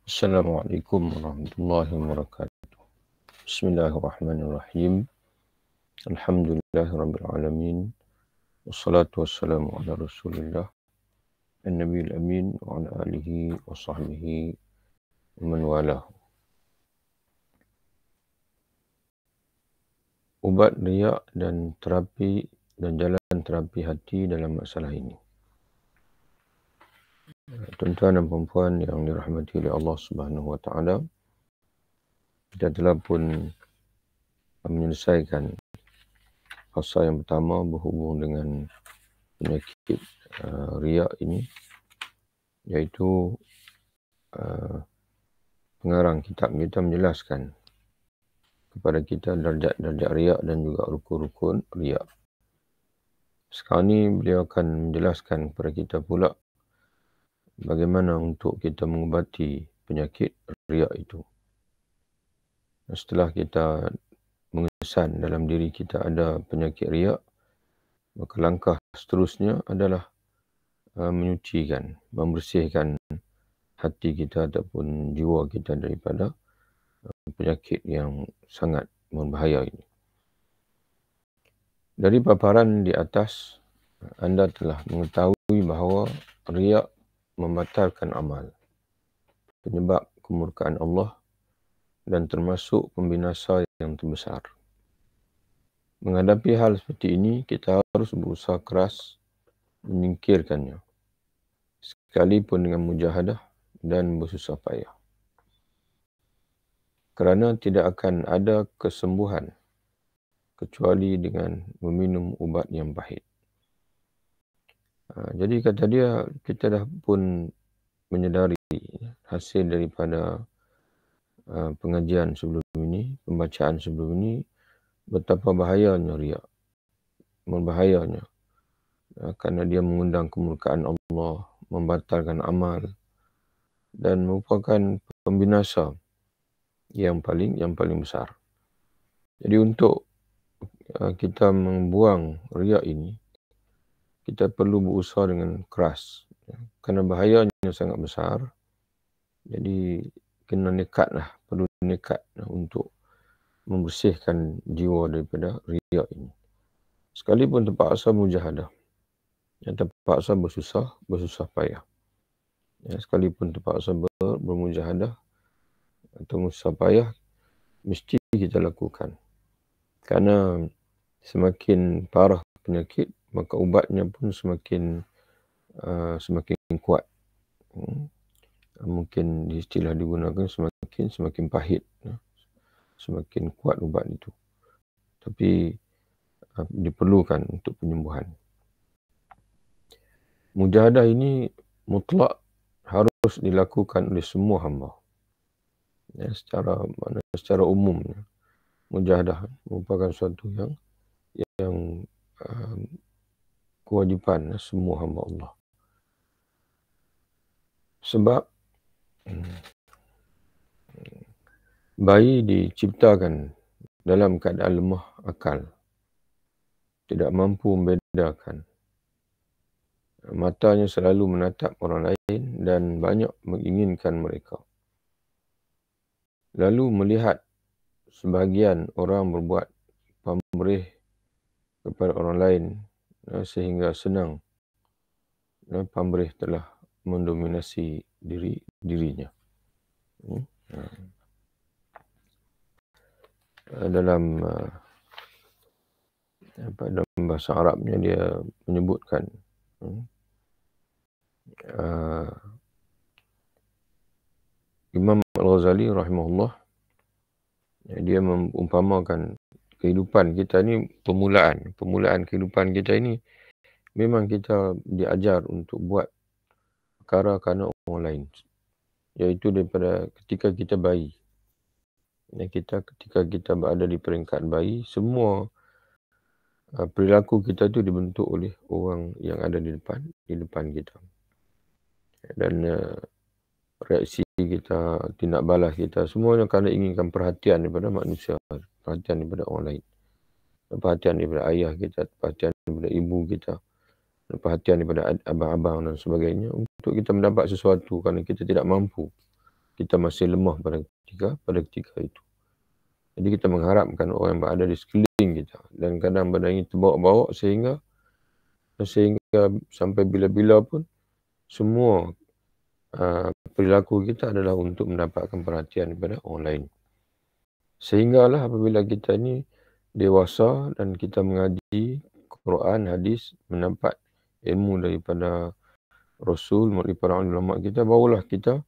Assalamualaikum warahmatullahi wabarakatuh. Bismillahirrahmanirrahim. Alhamdulillahirrabbilalamin. Wassalatu wassalamu ala rasulillah. An-Nabiul Amin wa ala alihi wa sahbihi wa man walah. Ubat riak dan terapi dan jalan terapi hati dalam masalah ini. Tuan-tuan dan puan-puan yang dirahmati oleh Allah Subhanahu wa taala, kita telah pun menyelesaikan fasa yang pertama berhubung dengan penyakit riak ini, iaitu pengarang kitab kita menjelaskan kepada kita darjat-darjat riak dan juga rukun-rukun riak. Sekarang ni beliau akan menjelaskan kepada kita pula bagaimana untuk kita mengubati penyakit riak itu. Setelah kita mengesan dalam diri kita ada penyakit riak, maka langkah seterusnya adalah menyucikan, membersihkan hati kita ataupun jiwa kita daripada penyakit yang sangat berbahaya ini. Dari paparan di atas, anda telah mengetahui bahawa riak membatalkan amal, penyebab kemurkaan Allah dan termasuk pembinasa yang terbesar. Menghadapi hal seperti ini, kita harus berusaha keras menyingkirkannya, sekalipun dengan mujahadah dan bersusah payah. Kerana tidak akan ada kesembuhan kecuali dengan meminum ubat yang pahit. Jadi kata dia, kita dah pun menyedari hasil daripada pengajian sebelum ini, pembacaan sebelum ini, betapa bahayanya riak. Berbahayanya. Kerana dia mengundang kemurkaan Allah, membatalkan amal, dan merupakan pembinasa yang paling besar. Jadi untuk kita membuang riak ini, kita perlu berusaha dengan keras. Kerana bahayanya sangat besar. Jadi kena nekatlah, perlu nekat untuk membersihkan jiwa daripada riak ini. Sekalipun terpaksa mujahadah, terpaksa bersusah payah. Sekalipun terpaksa bermujahadah atau bersusah payah, mesti kita lakukan. Kerana semakin parah penyakit, maka ubatnya pun semakin kuat. Mungkin istilah digunakan semakin pahit. Semakin kuat ubat itu. Tapi diperlukan untuk penyembuhan. Mujahadah ini mutlak harus dilakukan oleh semua hamba. Secara umum, mujahadah merupakan suatu yang kewajipan semua hamba Allah. Sebab bayi diciptakan dalam keadaan lemah akal, tidak mampu membedakan. Matanya selalu menatap orang lain dan banyak menginginkan mereka. Lalu melihat sebahagian orang berbuat pamrih kepada orang lain sehingga senang pamrih telah mendominasi dirinya. Dalam bahasa Arabnya dia menyebutkan Imam Al-Ghazali rahimahullah, dia mengumpamakan kehidupan kita ni permulaan kehidupan kita ini memang kita diajar untuk buat perkara kerana orang lain, iaitu daripada ketika kita bayi. Ketika kita berada di peringkat bayi, semua perilaku kita tu dibentuk oleh orang yang ada di depan kita. Dan reaksi kita, tindak balas kita, semuanya kerana inginkan perhatian daripada manusia, perhatian daripada orang lain, perhatian daripada ayah kita, perhatian daripada ibu kita, perhatian daripada abang-abang dan sebagainya, untuk kita mendapat sesuatu kerana kita tidak mampu kita masih lemah pada ketika itu. Jadi kita mengharapkan orang yang berada di sekeliling kita, dan kadang benda ini terbawa-bawa sehingga sampai bila-bila pun semua perilaku kita adalah untuk mendapatkan perhatian daripada orang lain. Sehinggalah apabila kita ni dewasa dan kita mengaji Quran, hadis, mendapat ilmu daripada Rasul, melalui para ulama kita, barulah kita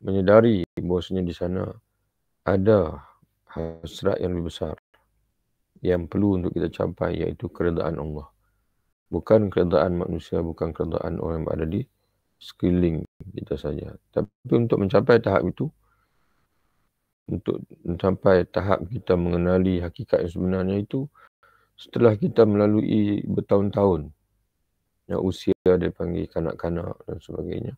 menyedari bahawasanya di sana ada hasrat yang lebih besar yang perlu untuk kita capai, iaitu keredaan Allah. Bukan keredaan manusia, bukan keredaan orang yang berada di sekeliling kita saja. Tapi untuk mencapai tahap itu, untuk mencapai tahap kita mengenali hakikat yang sebenarnya itu, setelah kita melalui bertahun-tahun, yang usia dia panggil kanak-kanak dan sebagainya,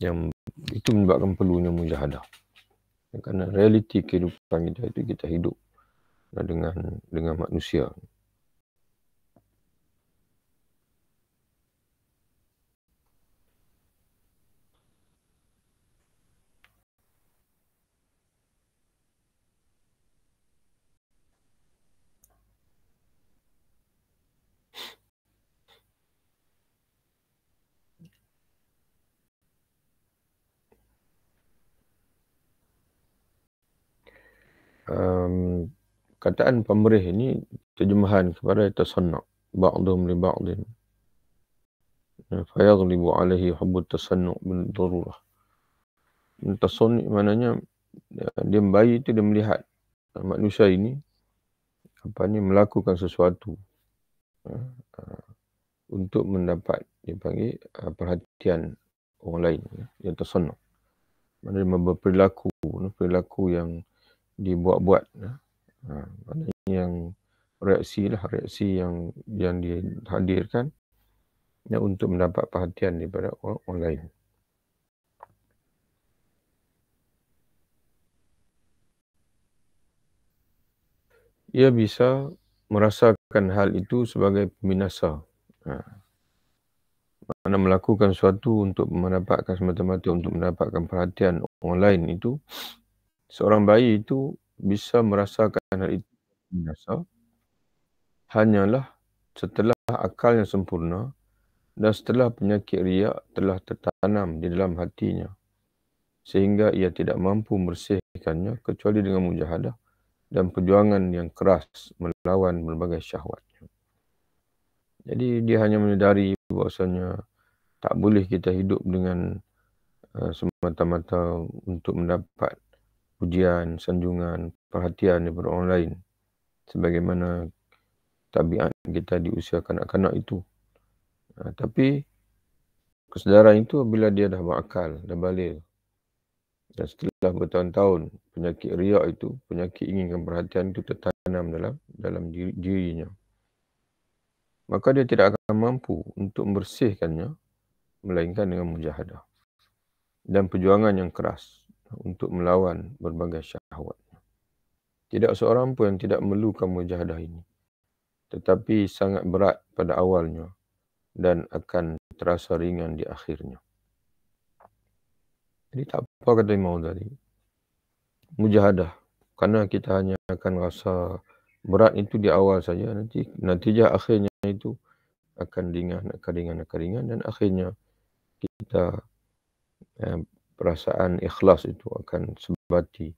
yang itu menyebabkan perlunya mujahadah. Kerana realiti kehidupan kita itu kita hidup dengan manusia. Kataan pemberih ini terjemahan kepada tasannu' ba'dhum li ba'dhin. Fayaghlibu alaihi hubbut tasannu' bil darurah. Tasannu' maknanya dia bayi itu dia melihat manusia ini melakukan sesuatu untuk mendapat dipanggil perhatian orang lain, yang tasannu'. Maknanya berperilaku yang dibuat-buat, maknanya yang reaksi yang dihadirkan untuk mendapat perhatian daripada orang lain. Ia bisa merasakan hal itu sebagai pembinasa. Mana melakukan sesuatu untuk mendapatkan semata-mata untuk mendapatkan perhatian orang lain itu, seorang bayi itu bisa merasakan hal itu binasa hanyalah setelah akal yang sempurna dan setelah penyakit riak telah tertanam di dalam hatinya, sehingga ia tidak mampu membersihkannya kecuali dengan mujahadah dan perjuangan yang keras melawan berbagai syahwat. Jadi dia hanya menyedari bahawasanya tak boleh kita hidup dengan semata-mata untuk mendapat pujian, sanjungan, perhatian daripada orang lain, sebagaimana tabiat kita di usia kanak-kanak itu. Tapi kesedaran itu bila dia dah berakal, dah balik, dan setelah bertahun-tahun penyakit riak itu, penyakit inginkan perhatian itu tertanam dalam dirinya, maka dia tidak akan mampu untuk membersihkannya melainkan dengan mujahadah dan perjuangan yang keras untuk melawan berbagai syahwat. Tidak seorang pun yang tidak memerlukan mujahadah ini, tetapi sangat berat pada awalnya dan akan terasa ringan di akhirnya. Jadi tak apa kata Imam tadi, mujahadah, kerana kita hanya akan rasa berat itu di awal saja, nanti natijah akhirnya itu akan ringan dan akhirnya kita perasaan ikhlas itu akan sebati,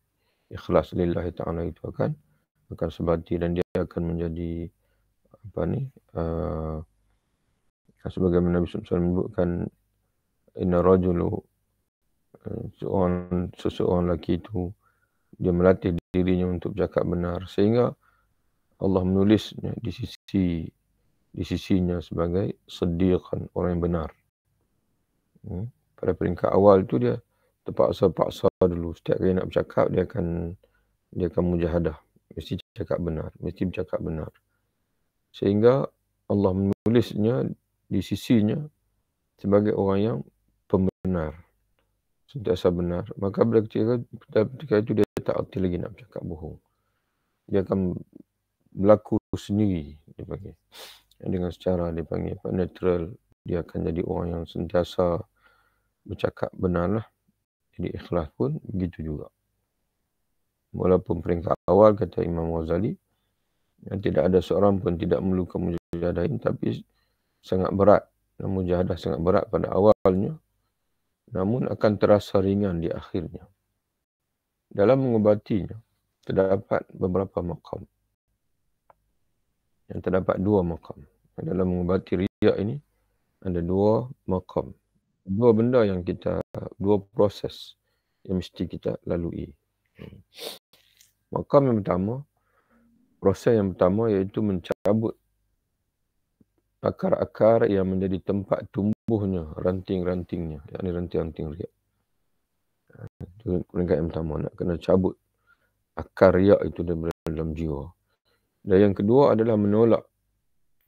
ikhlas lillahi ta'ala itu akan sebati, dan dia akan menjadi sebagaimana Nabi SAW menyebutkan, inna rajulu, seseorang lelaki itu dia melatih dirinya untuk bercakap benar, sehingga Allah menulisnya di sisinya sebagai siddiqan, orang yang benar. Pada peringkat awal itu dia terpaksa dulu. Setiap kali nak bercakap dia akan mujahadah, mesti bercakap benar. Sehingga Allah menulisnya di sisinya sebagai orang yang pembenar, sentiasa benar. Maka bila ketika itu dia tak erti lagi nak bercakap bohong. Dia akan berlaku sendiri, dipanggil, dengan secara dipanggil natural. Dia akan jadi orang yang sentiasa bercakap benarlah. Jadi ikhlas pun begitu juga. Walaupun peringkat awal kata Imam Ghazali, tidak ada seorang pun tidak memerlukan mujahadain, tapi sangat berat. Mujahadah sangat berat pada awalnya, namun akan terasa ringan di akhirnya. Dalam mengobatinya, terdapat beberapa maqam. Yang terdapat 2 maqam. Dalam mengobati riak ini, ada 2 maqam. 2 benda yang kita, 2 proses yang mesti kita lalui. Maqam yang pertama, proses yang pertama iaitu mencabut akar-akar yang menjadi tempat tumbuhnya ranting-rantingnya, yakni ranting-ranting riak. Itu peringkat yang pertama, nak kena cabut akar riak itu dalam jiwa. Dan yang kedua adalah menolak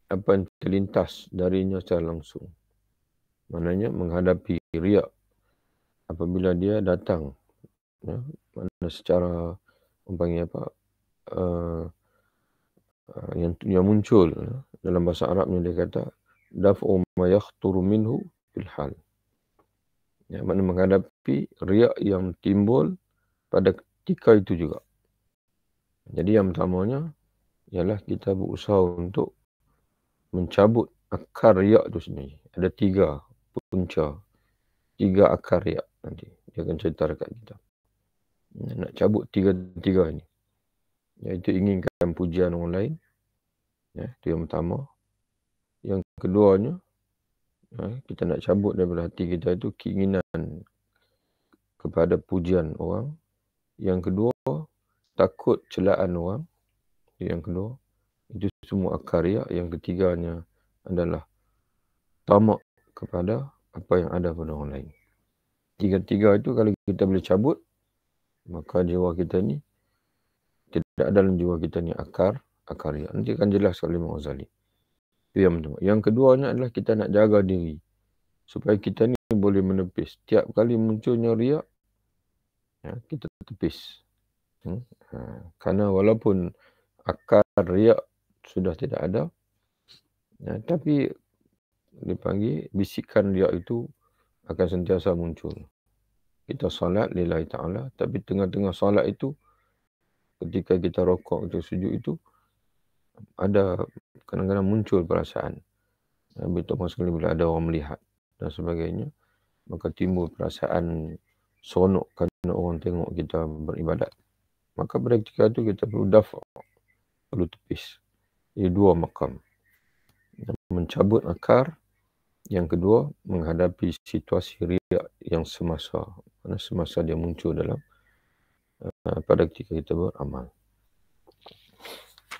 apa yang terlintas darinya secara langsung. Maknanya menghadapi riak apabila dia datang, ya, mana secara umpamanya apa, yang muncul, ya, dalam bahasa Arabnya dia kata daf'u ma yakhturu minhu fil hal. Ya, maknanya menghadapi riak yang timbul pada ketika itu juga. Jadi yang pertamanya ialah kita berusaha untuk mencabut akar riak itu sendiri. Ada 3 punca, 3 akar riak nanti. Dia akan cerita dekat kita. Nak cabut 3 ini. Iaitu inginkan pujian orang lain. Ya, itu yang pertama. Yang keduanya, kita nak cabut daripada hati kita itu keinginan kepada pujian orang. Yang kedua, takut celaan orang. Yang kedua, itu semua akar riak. Yang ketiganya adalah tamak kepada apa yang ada pada orang lain. 3 itu kalau kita boleh cabut, maka jiwa kita ni tidak ada dalam jiwa kita ni akar riak. Nanti akan jelas oleh Imam Ghazali. Itu yang pertama. Yang keduanya adalah kita nak jaga diri supaya kita ni boleh menepis. Tiap kali munculnya riak, ya, kita tepis. Karena walaupun akar riak sudah tidak ada, ya, tapi dipanggil bisikan riak itu akan sentiasa muncul. Kita salat lillahi ta'ala, tapi tengah-tengah salat itu, ketika kita rokok atau sujud itu, ada kadang-kadang muncul perasaan. Terutama sekali bila ada orang melihat dan sebagainya, maka timbul perasaan seronok kerana orang tengok kita beribadat. Maka pada ketika itu kita perlu dafa', perlu tepis. Ini 2 maqam. Mencabut akar. Yang kedua, menghadapi situasi riak yang semasa dia muncul dalam pada ketika kita beramal.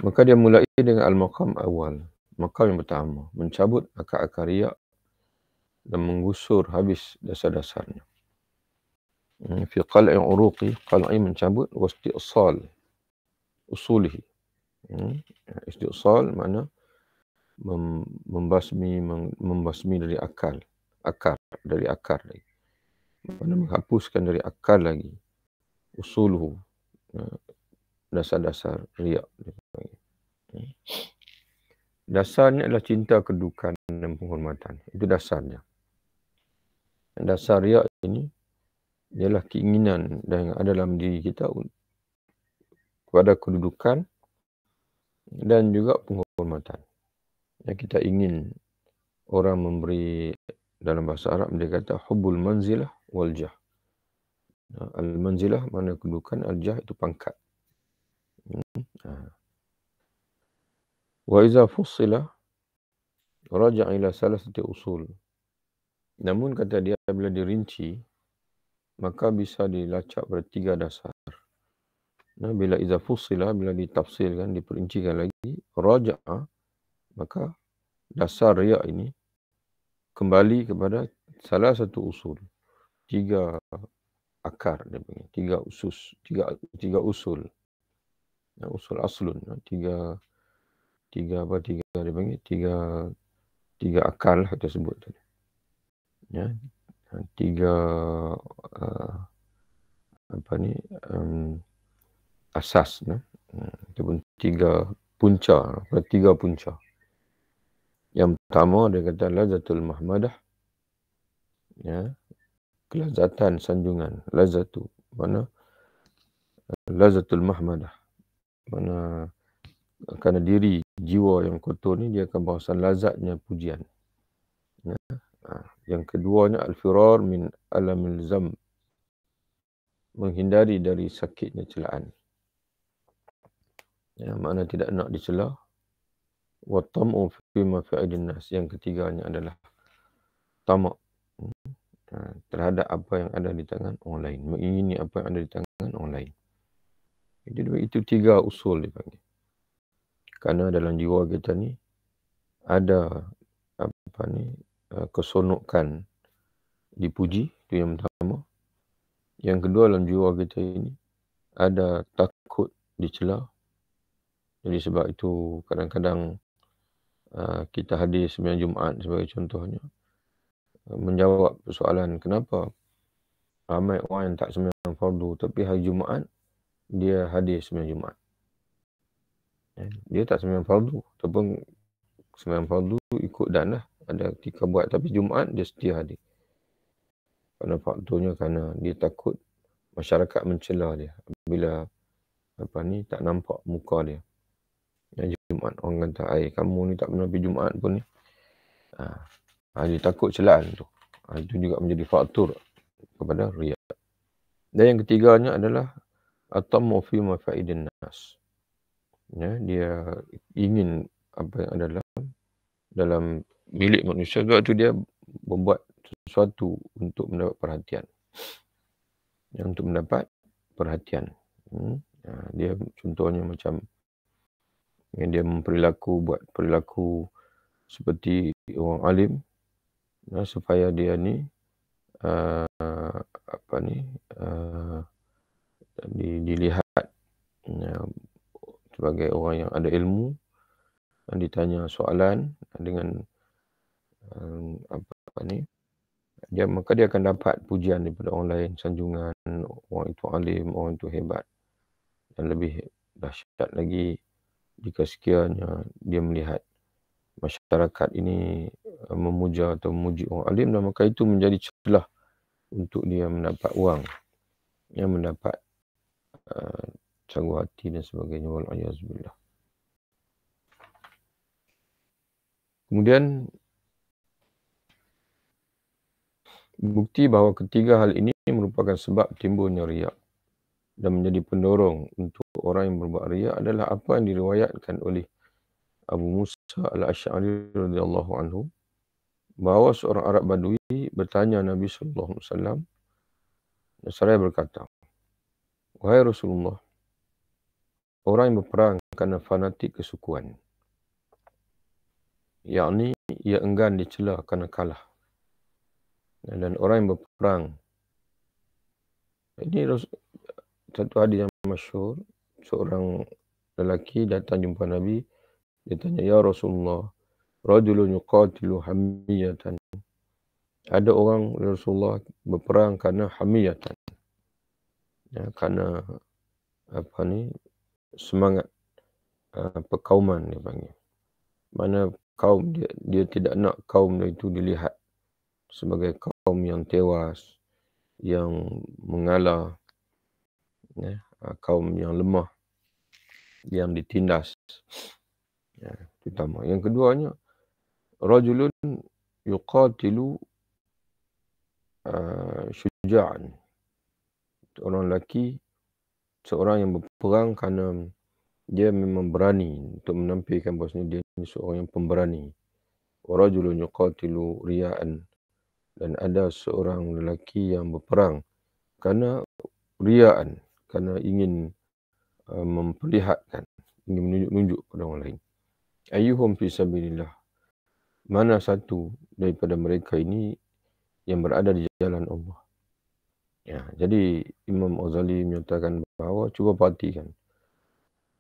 Maka dia mulai dengan al-maqam awal. Maqam yang pertama, mencabut akar-akar riak dan menggusur habis dasar-dasarnya. Fi qal'i uruqi, qal'i mencabut, wasti'sal usulihi. Isti'sal makna membasmi dari akar lagi. Mana menghapuskan dari akar lagi. Usuluhu, dasar-dasar riak. Dasarnya adalah cinta kedudukan dan penghormatan. Itu dasarnya. Dasar riak ini ialah keinginan yang ada dalam diri kita kepada kedudukan dan juga penghormatan. Yang kita ingin orang memberi, dalam bahasa Arab dia kata hubbul manzilah wal jah. Al-manzilah mana kedudukan, al-jah itu pangkat. Wa iza fussila raja' ila salasati usul. Namun kata dia bila dirinci, maka bisa dilacak pada 3 dasar. Bila iza fussila, bila ditafsirkan, diperincikan lagi, raja'a, maka dasar riak ini kembali kepada salah satu usul. 3 akar dia panggil, 3 usus, 3 usul. Usul aslun, 3 dia panggil 3 akar lah kita sebut tadi. Ya, 3 asas, ataupun 3 punca, 3 punca. Yang pertama dia kata lazatul mahmadah, ya, kelazatan sanjungan. Lazatu, mana lazatul mahmadah, mana kerana diri jiwa yang kotor ni dia akan berasan lazatnya pujian. Ya. Yang keduanya al-firar min alamil zam, menghindari dari sakitnya celaan. Ya, makna tidak nak dicela. Wa tam'u fi ma fi aidin nas. Yang ketiganya adalah tamak terhadap apa yang ada di tangan orang lain, mengingini apa yang ada di tangan orang lain. Jadi itu 3 usul dipanggil. Kerana dalam jiwa kita ni ada kesonokan dipuji, itu yang pertama. Yang kedua, dalam jiwa kita ini ada takut dicela. Jadi sebab itu kadang-kadang kita hadir sembahyang Jumaat sebagai contohnya, menjawab persoalan kenapa ramai orang yang tak sembahyang fardu tapi hari Jumaat dia hadir sembahyang Jumaat. Dia tak sembahyang fardu ataupun sembahyang fardu ikut dan lah, ada ketika buat, tapi Jumaat dia setia hadir. Kerana faktornya kerana dia takut masyarakat mencela dia bila tak nampak muka dia. Yang Jumaat orang kata, kamu ni tak pernah pergi Jumaat pun ni. Dia takut celaan tu. Itu juga menjadi faktor kepada riya. Dan yang ketiganya adalah atammu fi mafaidin nas. Ya, dia ingin apa yang ada dalam milik manusia, sebab tu dia membuat sesuatu untuk mendapat perhatian. Untuk mendapat perhatian. Dia contohnya macam yang dia buat perilaku seperti orang alim, supaya dia ni dilihat sebagai orang yang ada ilmu, ditanya soalan dengan maka dia akan dapat pujian daripada orang lain, sanjungan, orang itu alim, orang itu hebat. Dan lebih dahsyat lagi jika sekiranya dia melihat masyarakat ini memuja atau memuji orang alim, dan maka itu menjadi celah untuk dia mendapat wang, yang mendapat cangguh hati dan sebagainya. Wal'ayazubillah. Kemudian bukti bahawa ketiga hal ini merupakan sebab timbulnya riya dan menjadi pendorong untuk orang yang berbuat riya adalah apa yang diriwayatkan oleh Abu Musa al-Asy'ari radhiyallahu anhu, bahawa seorang Arab Badui bertanya Nabi sallallahu alaihi wasallam, dan seraya berkata, "Wahai Rasulullah, orang yang berperang kerana fanatik kesukuan, yakni ia enggan dicela kerana kalah. Dan orang yang berperang," ini satu hadis yang masyhur, seorang lelaki datang jumpa Nabi, dia tanya, "Ya Rasulullah, rajulun yuqatilu hamiyatan." Ada orang, Rasulullah, berperang kerana hamiyatan. Ya, kerana semangat perkauman dia panggil. Mana kaum dia tidak nak kaum itu dilihat sebagai kaum yang tewas, yang mengalah, kaum yang lemah, yang ditindas. Pertama. Yang keduanya, rajulun yuqatilu syuja'an. Orang lelaki, seorang yang berperang kerana dia memang berani untuk menampilkan bahawasanya dia ni seorang yang pemberani. Wa rajulun yuqatilu riya'an. Dan ada seorang lelaki yang berperang kerana riya'an, kerana ingin memperlihatkan, ingin menunjuk-nunjuk kepada orang lain. Ayyuhum fi sabilillah. Mana satu daripada mereka ini yang berada di jalan Allah. Ya, jadi Imam Ghazali menyatakan bahawa cuba perhatikan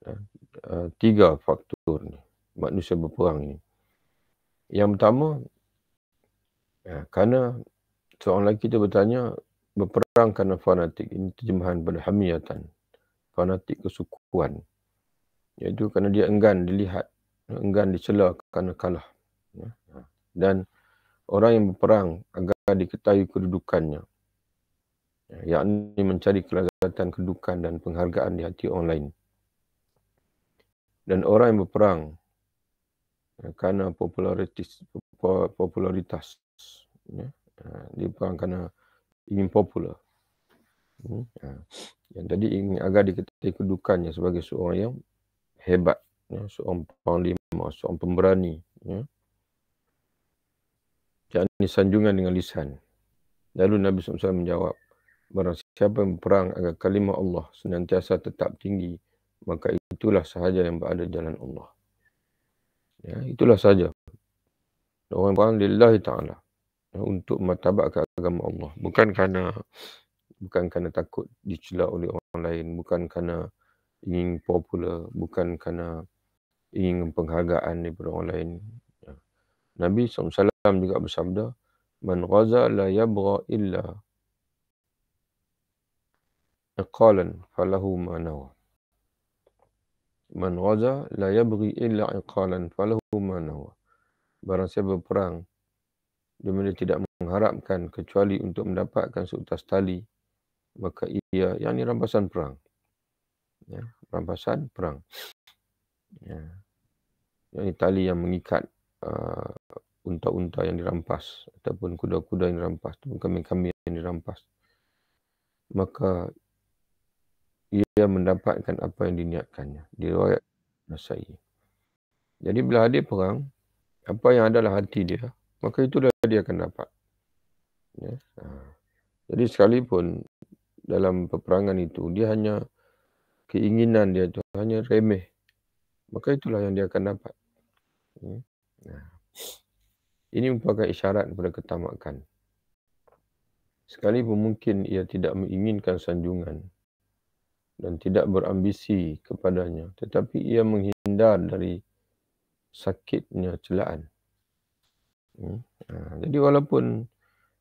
3 faktor ni manusia berperang ni. Yang pertama, kerana seorang lelaki itu bertanya, berperang kerana fanatik. Ini terjemahan pada hamiyatan, fanatik kesukuan. Iaitu kerana dia enggan dilihat, enggan dicela kerana kalah. Dan orang yang berperang agar diketahui kedudukannya. yakni mencari kelezatan, kedudukan dan penghargaan di hati orang lain. Dan orang yang berperang kerana popularitas, ya. Dia perang kerana ingin popular. Yang tadi ingin agar diketahui kedudukannya sebagai seorang yang hebat, ya, seorang panglima, seorang pemberani, ya. Yakni sanjungan dengan lisan. Lalu Nabi SAW menjawab, barang siapa yang berperang agar kalimah Allah senantiasa tetap tinggi, maka itulah sahaja yang berada jalan Allah. Ya, itulah sahaja. Orang perang lillahi ta'ala, untuk martabat ke agama Allah. Bukan kerana takut dicela oleh orang lain, bukan kerana ingin popular, bukan kerana ingin penghargaan daripada orang lain. Ya. Nabi SAW juga bersabda, man ghaza la yabgha illa iqalan falahu ma nawa. Man ghaza la yabghi illa iqalan falahu ma nawa. Barang siapa berperang, dia tidak mengharapkan kecuali untuk mendapatkan seutas tali, maka ia, yakni rampasan perang. Ya, rampasan perang. Ya. Yakni tali yang mengikat unta-unta yang dirampas, ataupun kuda-kuda yang dirampas, ataupun kambing-kambing yang dirampas. Maka ia mendapatkan apa yang diniatkannya. Diriwayat Nasai. Jadi bila hadir perang, apa yang adalah hati dia, maka itulah dia akan dapat. Ya. Jadi sekalipun dalam peperangan itu, dia hanya keinginan dia tu hanya remeh, maka itulah yang dia akan dapat. Ini merupakan isyarat kepada ketamakan. Sekalipun mungkin ia tidak menginginkan sanjungan dan tidak berambisi kepadanya, tetapi ia menghindar dari sakitnya celaan. Jadi walaupun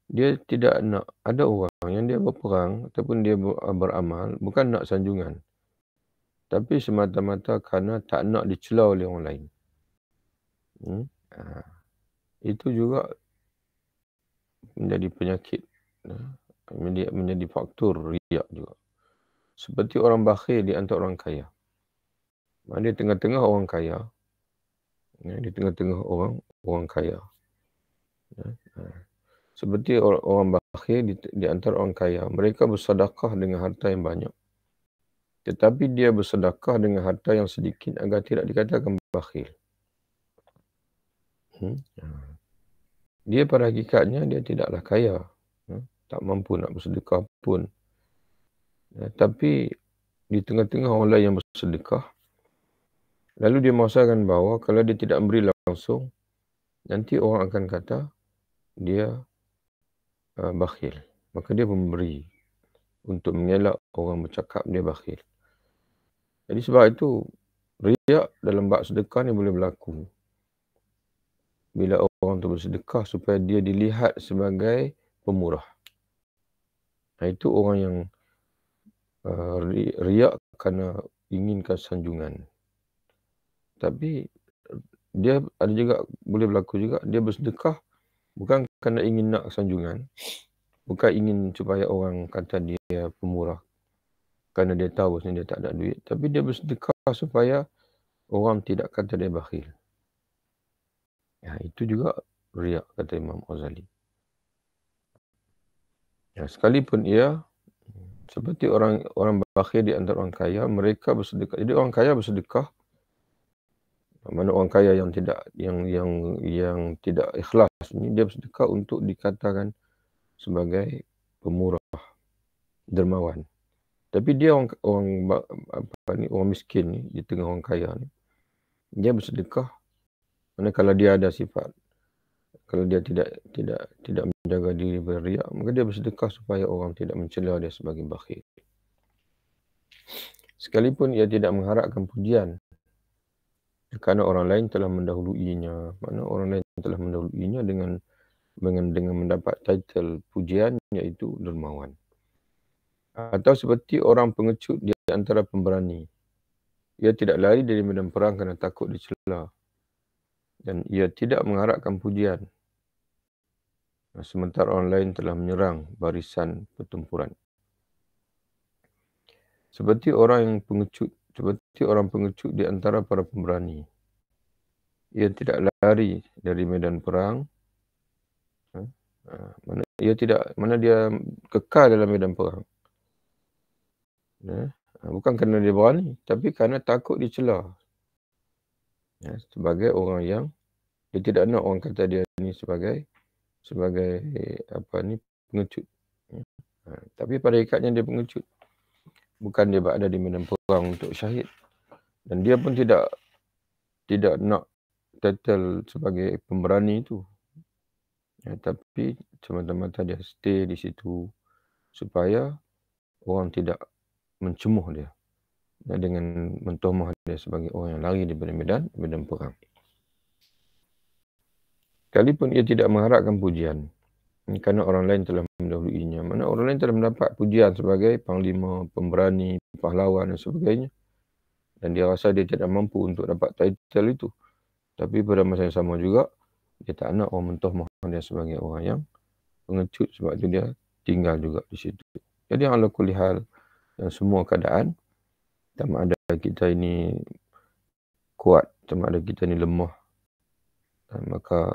dia tidak nak ada orang yang dia berperang ataupun dia beramal, bukan nak sanjungan, tapi semata-mata kerana tak nak dicela oleh orang lain. Itu juga menjadi penyakit, menjadi faktor riak juga. Seperti orang bakhil di antara orang kaya. Dia tengah-tengah orang kaya. Di tengah-tengah orang kaya. Seperti orang bakhil di antara orang kaya. Mereka bersedekah dengan harta yang banyak. Tetapi dia bersedekah dengan harta yang sedikit agar tidak dikatakan bakhil. Dia pada hakikatnya dia tidaklah kaya. Tak mampu nak bersedekah pun. Tapi di tengah-tengah orang lain yang bersedekah, lalu dia merasakan bahawa kalau dia tidak memberi langsung, nanti orang akan kata dia bakhil. Maka dia memberi untuk mengelak orang bercakap dia bakhil. Jadi sebab itu, riak dalam bab sedekah ni boleh berlaku. Bila orang tu bersedekah supaya dia dilihat sebagai pemurah. Itu orang yang riak kerana inginkan sanjungan. Tapi dia ada juga, boleh berlaku juga, dia bersedekah bukan kerana ingin nak sanjungan, bukan ingin supaya orang kata dia pemurah kerana dia tahu sebenarnya dia tak ada duit, tapi dia bersedekah supaya orang tidak kata dia bakhil. Itu juga riak, kata Imam Ghazali. Sekalipun ia seperti orang bakhil di antara orang kaya, mereka bersedekah. Jadi orang kaya bersedekah, mana orang kaya yang tidak ikhlas ni, dia bersedekah untuk dikatakan sebagai pemurah, dermawan. Tapi dia orang miskin ni, di tengah orang kaya ni, dia bersedekah. Mana kalau dia ada sifat, kalau dia tidak menjaga diri berriak, maka dia bersedekah supaya orang tidak mencela dia sebagai bakhil. Sekalipun ia tidak mengharapkan pujian, kerana orang lain telah mendahuluinya. Mana orang lain telah mendahuluinya dengan mendapat title pujian, iaitu dermawan. Atau seperti orang pengecut di antara pemberani. Ia tidak lari dari medan perang kerana takut dicela. Dan ia tidak mengharapkan pujian. Sementara orang lain telah menyerang barisan pertempuran. seperti orang pengecut di antara para pemberani. Ia tidak lari dari medan perang. Mana dia kekal dalam medan perang. Bukan kerana dia berani, tapi kerana takut dicela. Sebagai orang yang dia tidak nak orang kata dia ni sebagai pengecut. Tapi pada ikatnya dia pengecut. Bukan dia berada di medan perang untuk syahid. Dan dia pun tidak nak title sebagai pemberani itu. Tapi semata-mata dia stay di situ supaya orang tidak mencemuh dia dengan mentohmah dia sebagai orang yang lari daripada medan perang. Sekalipun ia tidak mengharapkan pujian kerana orang lain telah mendahuluinya. Mana orang lain telah mendapat pujian sebagai panglima, pemberani, pahlawan dan sebagainya. Dan dia rasa dia tidak mampu untuk dapat title itu. Tapi pada masa yang sama juga, dia tak nak orang mentohmah dia sebagai orang yang pengecut, sebab itu dia tinggal juga di situ. Jadi ala kulli hal, dan semua keadaan, sama ada kita ini kuat, sama ada kita ini lemah, maka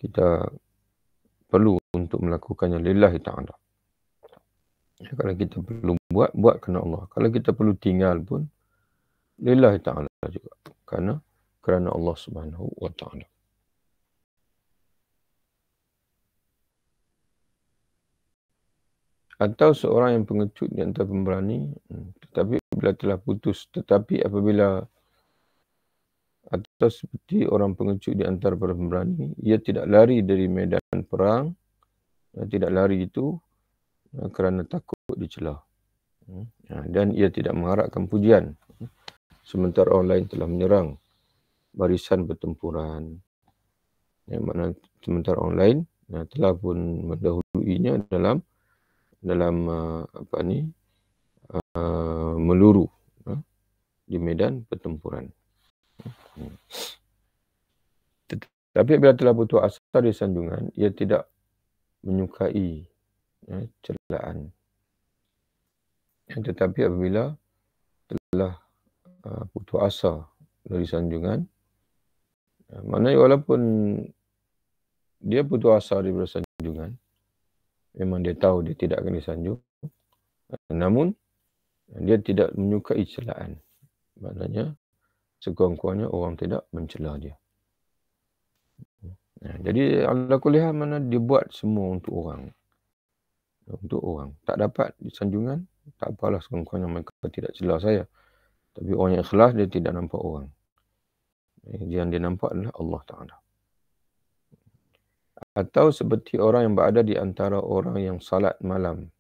kita perlu untuk melakukannya lillahi ta'ala. Kalau kita perlu buat kerana Allah. Kalau kita perlu tinggal pun lillahi ta'ala juga. Kerana Allah Subhanahu wa ta'ala. Atau seorang yang pengecut di antara pemberani, tetapi apabila atau seperti orang pengecut di antara para pemberani, ia tidak lari dari medan perang, tidak lari itu kerana takut dicela. Dan ia tidak mengharapkan pujian. Sementara orang lain telah menyerang barisan pertempuran. Sementara orang lain telah pun mendahuluinya dalam meluru di medan pertempuran. Tapi bila telah putus asa di sanjungan, ia tidak menyukai celaan. Tetapi apabila telah putus asa dari sanjungan, maknanya walaupun dia putus asa daripada sanjungan, memang dia tahu dia tidak akan disanjung, namun dia tidak menyukai celaan. Maknanya sekurang-kurangnya orang tidak mencela dia. Jadi ala kulli hal, mana dia buat semua untuk orang. Tak dapat disanjungan, tak apalah, sekurang-kurangnya mereka tidak cela saya. Tapi orang yang ikhlas, dia tidak nampak orang. Yang dia nampak adalah Allah Ta'ala. Atau seperti orang yang berada di antara orang yang salat malam.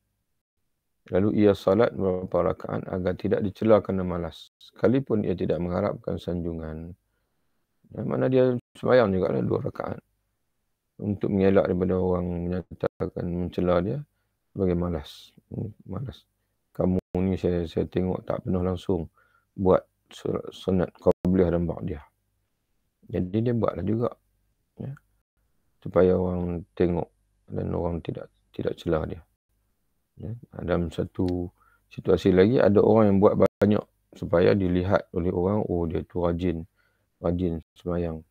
Lalu ia salat beberapa rakaat agar tidak dicela kerana malas. Sekalipun ia tidak mengharapkan sanjungan. Mana dia sembahyang juga 2 rakaat. Untuk mengelak daripada orang menyatakan mencela dia sebagai malas. Kamu ni saya tengok tak pernah langsung buat sunat qabliyah dan ba'diyah. Jadi dia buatlah juga. Supaya orang tengok dan orang tidak cela dia. Dalam satu situasi lagi, ada orang yang buat banyak supaya dilihat oleh orang, oh dia tu rajin sembahyang.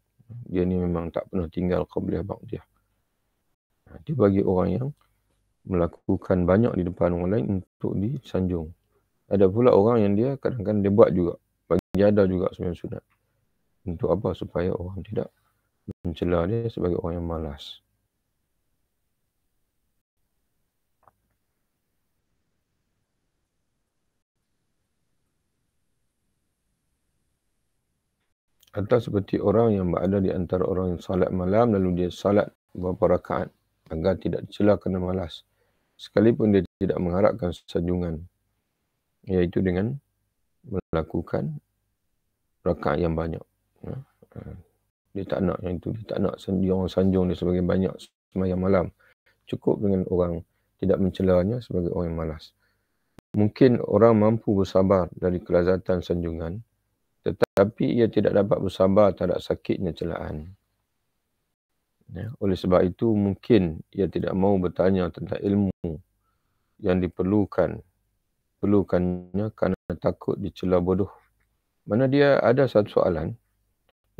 Dia ni memang tak pernah tinggal qabliyah ba'diyah. Dia bagi orang yang melakukan banyak di depan orang lain untuk disanjung. Ada pula orang yang dia kadang-kadang dia buat juga, bagi ada juga sembahyang sunat. Untuk apa? Supaya orang tidak mencela dia sebagai orang yang malas. Atau seperti orang yang berada di antara orang yang salat malam, lalu dia salat beberapa rakaat agar tidak dicela kerana malas. Sekalipun dia tidak mengharapkan sanjungan, iaitu dengan melakukan rakaat yang banyak. Dia tak nak yang itu, dia tak nak orang sanjung dia sebagai banyak sembahyang malam. Cukup dengan orang tidak mencelanya sebagai orang yang malas. Mungkin orang mampu bersabar dari kelazatan sanjungan, tetapi ia tidak dapat bersabar terhadap sakitnya celaan. Oleh sebab itu, mungkin ia tidak mahu bertanya tentang ilmu yang diperlukan diperlukannya kerana takut dicela bodoh. Mana dia ada satu soalan,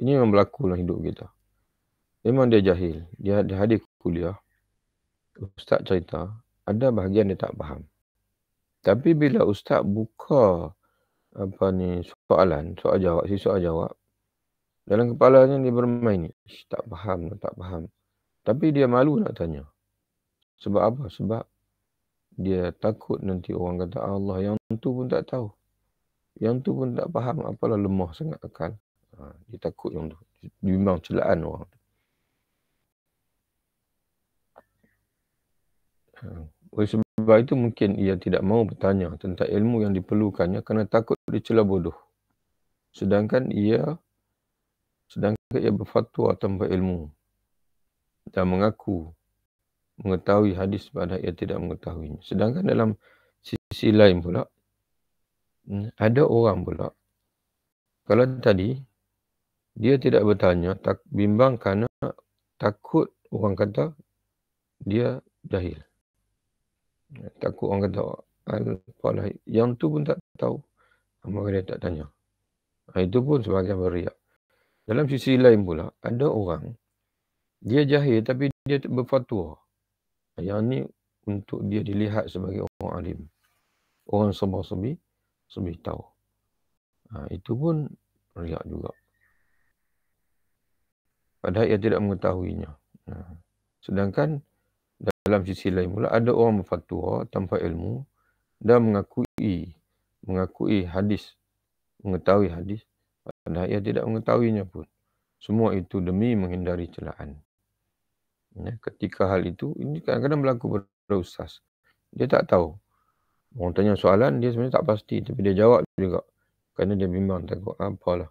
ini memang berlaku dalam hidup kita. Memang dia jahil, dia hadir kuliah, ustaz cerita, ada bahagian dia tak faham. Tapi bila ustaz buka soalan, soal jawab, dalam kepalanya dia bermain ni, tak faham. Tapi dia malu nak tanya. Sebab apa? Sebab dia takut nanti orang kata Allah, yang tu pun tak tahu. Yang tu pun tak faham, apalah lemah sangat akal. Dia takut yang tu. Bimbang celaan orang. Oleh sebab itu mungkin ia tidak mahu bertanya tentang ilmu yang diperlukannya kerana takut dicela bodoh. Sedangkan ia berfatwa tanpa ilmu dan mengaku mengetahui hadis padahal ia tidak mengetahuinya. Sedangkan dalam sisi lain pula, ada orang pula, kalau tadi dia tidak bertanya, bimbang kerana takut orang kata dia jahil. Takut orang kata, apalah, yang tu pun tak tahu, maka dia tak tanya. Itu pun sebagai riak. Dalam sisi lain pula, ada orang, dia jahil tapi dia berfatwa. Yang ni untuk dia dilihat sebagai orang alim. Orang serba-serbi tahu. Itu pun riak juga. Padahal ia tidak mengetahuinya. Sedangkan dalam sisi lain pula, ada orang berfatwa tanpa ilmu dan mengakui hadis, mengetahui hadis, padahal ia tidak mengetahuinya pun. Semua itu demi menghindari celaan. Ketika hal itu, ini kadang-kadang berlaku pada ustaz. Dia tak tahu. Orang tanya soalan, dia sebenarnya tak pasti. Tapi dia jawab juga. Kerana dia bimbang, takut apalah.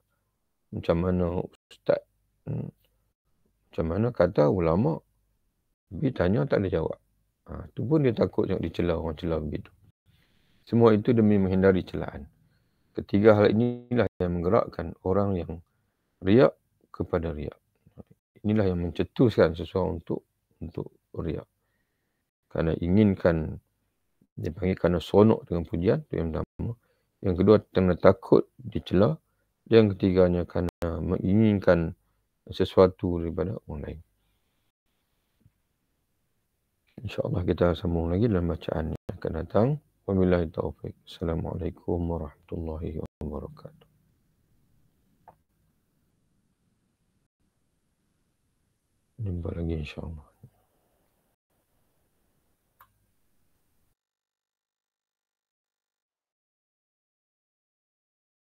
Macam mana ustaz. Macam mana kata ulama'. Tapi tanya tak ada jawab. Itu pun dia takut dicela orang cela begitu. Semua itu demi menghindari celaan. Ketiga hal inilah yang menggerakkan orang yang riak kepada riak. Inilah yang mencetuskan seseorang untuk riak. Kerana inginkan, dia panggil kerana seronok dengan pujian, itu yang pertama. Yang kedua, kerana takut dicela. Yang ketiganya, kerana menginginkan sesuatu daripada orang lain. InsyaAllah kita sambung lagi dalam bacaan yang akan datang. Wabillahi taufiq. Assalamualaikum warahmatullahi wabarakatuh. Jumpa lagi insyaAllah.